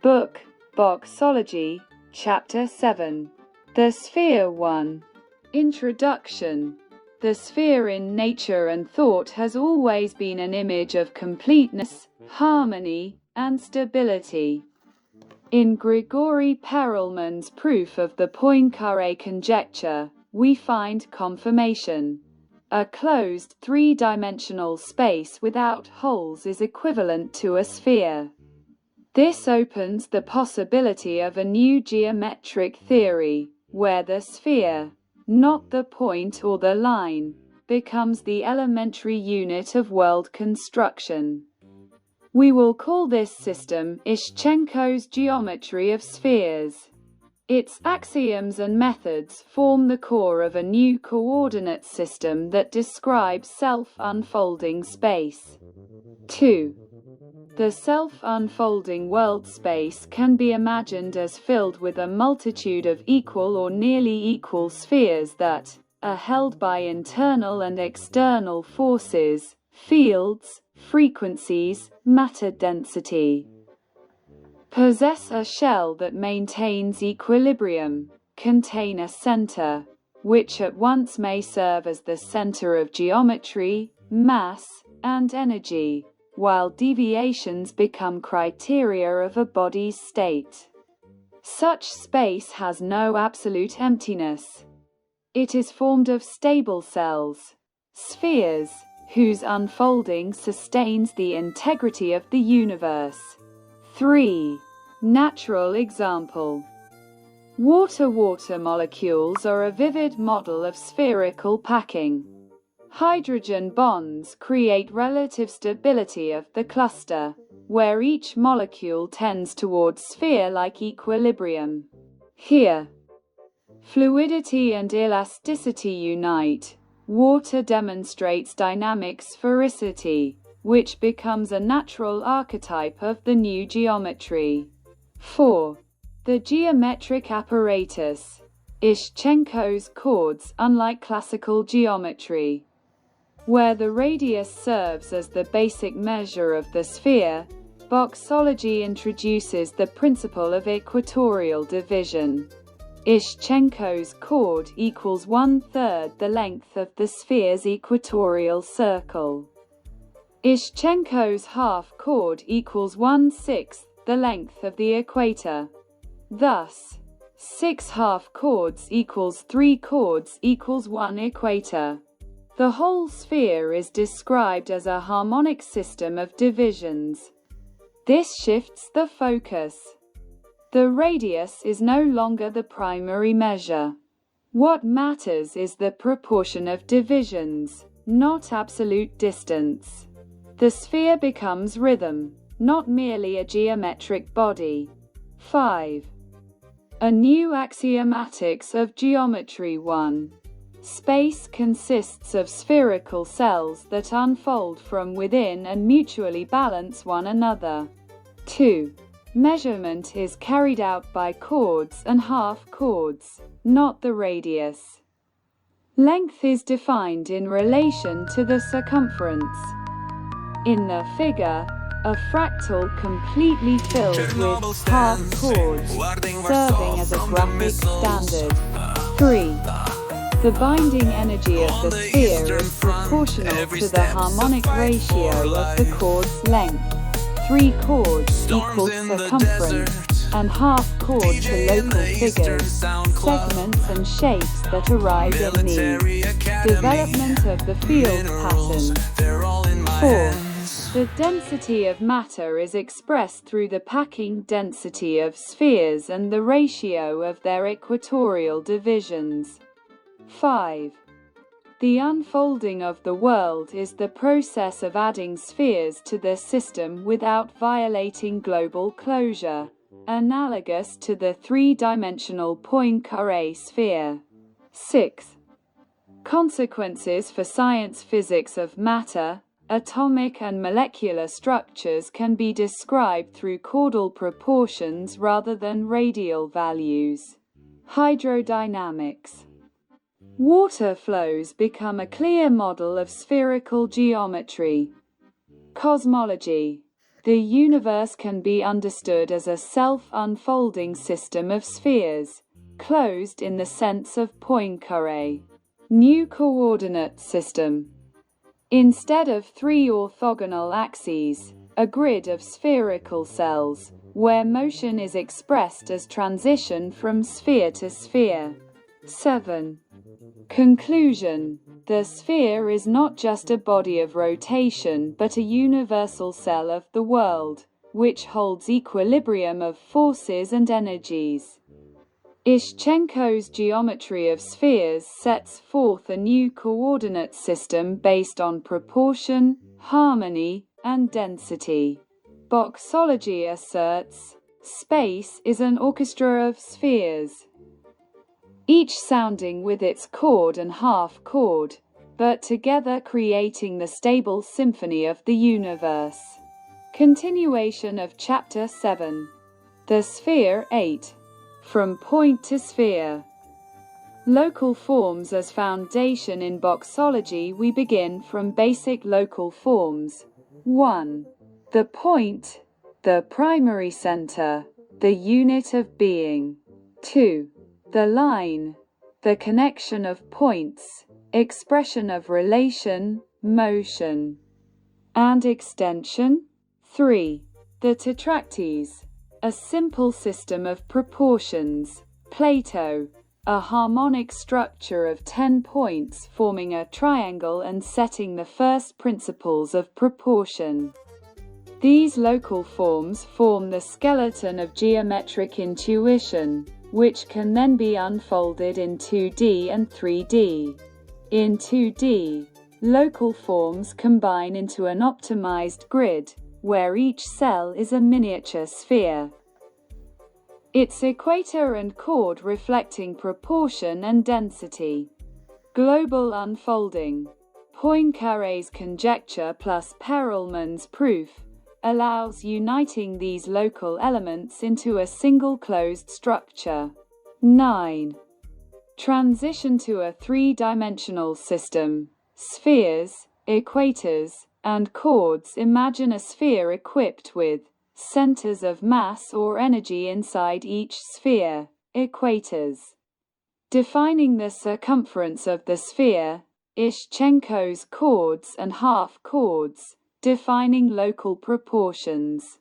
Book, Boxology, Chapter 7. The Sphere 1. Introduction. The sphere in nature and thought has always been an image of completeness, harmony, and stability. In Grigori Perelman's proof of the Poincaré conjecture, we find confirmation. A closed three-dimensional space without holes is equivalent to a sphere. This opens the possibility of a new geometric theory, where the sphere, not the point or the line, becomes the elementary unit of world construction. We will call this system Ishchenko's geometry of spheres. Its axioms and methods form the core of a new coordinate system that describes self-unfolding space. 2. The self-unfolding world space can be imagined as filled with a multitude of equal or nearly equal spheres that are held by internal and external forces, fields, frequencies, matter density. Possess a shell that maintains equilibrium, contain a center, which at once may serve as the center of geometry, mass, and energy, while deviations become criteria of a body's state. Such space has no absolute emptiness. It is formed of stable cells, spheres, whose unfolding sustains the integrity of the universe. 3. Natural example. Water molecules are a vivid model of spherical packing. Hydrogen bonds create relative stability of the cluster, where each molecule tends towards sphere-like equilibrium. Here, fluidity and elasticity unite. Water demonstrates dynamic sphericity, which becomes a natural archetype of the new geometry. 4. The geometric apparatus. Ishchenko's chords, unlike classical geometry, where the radius serves as the basic measure of the sphere, Boxology introduces the principle of equatorial division. Ishchenko's chord equals 1/3 the length of the sphere's equatorial circle. Ishchenko's half chord equals 1/6 the length of the equator. Thus, 6 half chords equals 3 chords equals 1 equator. The whole sphere is described as a harmonic system of divisions. This shifts the focus. The radius is no longer the primary measure. What matters is the proportion of divisions, not absolute distance. The sphere becomes rhythm, not merely a geometric body. 5. A new axiomatics of geometry. 1. Space consists of spherical cells that unfold from within and mutually balance one another. 2. Measurement is carried out by chords and half chords, not the radius. Length is defined in relation to the circumference. In the figure, a fractal completely filled with half chords, serving as a graphic standard. 3. The binding energy of the sphere is proportional to the harmonic ratio of the chord's length. 3 chords equals circumference, and half chord to local figures, segments and shapes that arise in the development of the field pattern. 4. The density of matter is expressed through the packing density of spheres and the ratio of their equatorial divisions. 5. The unfolding of the world is the process of adding spheres to the system without violating global closure, analogous to the three-dimensional Poincaré sphere. 6. Consequences for science. Physics of matter, atomic and molecular structures can be described through chordal proportions rather than radial values. Hydrodynamics. Water flows become a clear model of spherical geometry. Cosmology. The universe can be understood as a self-unfolding system of spheres, closed in the sense of Poincaré. New coordinate system. Instead of three orthogonal axes, a grid of spherical cells, where motion is expressed as transition from sphere to sphere. 7. Conclusion. The sphere is not just a body of rotation but a universal cell of the world, which holds equilibrium of forces and energies. Ishchenko's geometry of spheres sets forth a new coordinate system based on proportion, harmony, and density. Boxology asserts, space is an orchestra of spheres, each sounding with its chord and half chord, but together creating the stable symphony of the universe. Continuation of Chapter 7. The Sphere 8. From Point to Sphere. Local forms as foundation. In Boxology we begin from basic local forms. 1. The point, the primary center, the unit of being. 2. The line, the connection of points, expression of relation, motion, and extension. 3. The tetractys, a simple system of proportions. Plato, a harmonic structure of 10 points forming a triangle and setting the first principles of proportion. These local forms form the skeleton of geometric intuition, which can then be unfolded in 2D and 3D. In 2D, local forms combine into an optimized grid, where each cell is a miniature sphere, its equator and chord reflecting proportion and density. Global unfolding. Poincaré's conjecture plus Perelman's proof allows uniting these local elements into a single closed structure. 9. Transition to a three-dimensional system. Spheres, equators, and chords. Imagine a sphere equipped with centers of mass or energy inside each sphere, equators. Defining the circumference of the sphere, Ishchenko's chords and half chords, defining local proportions.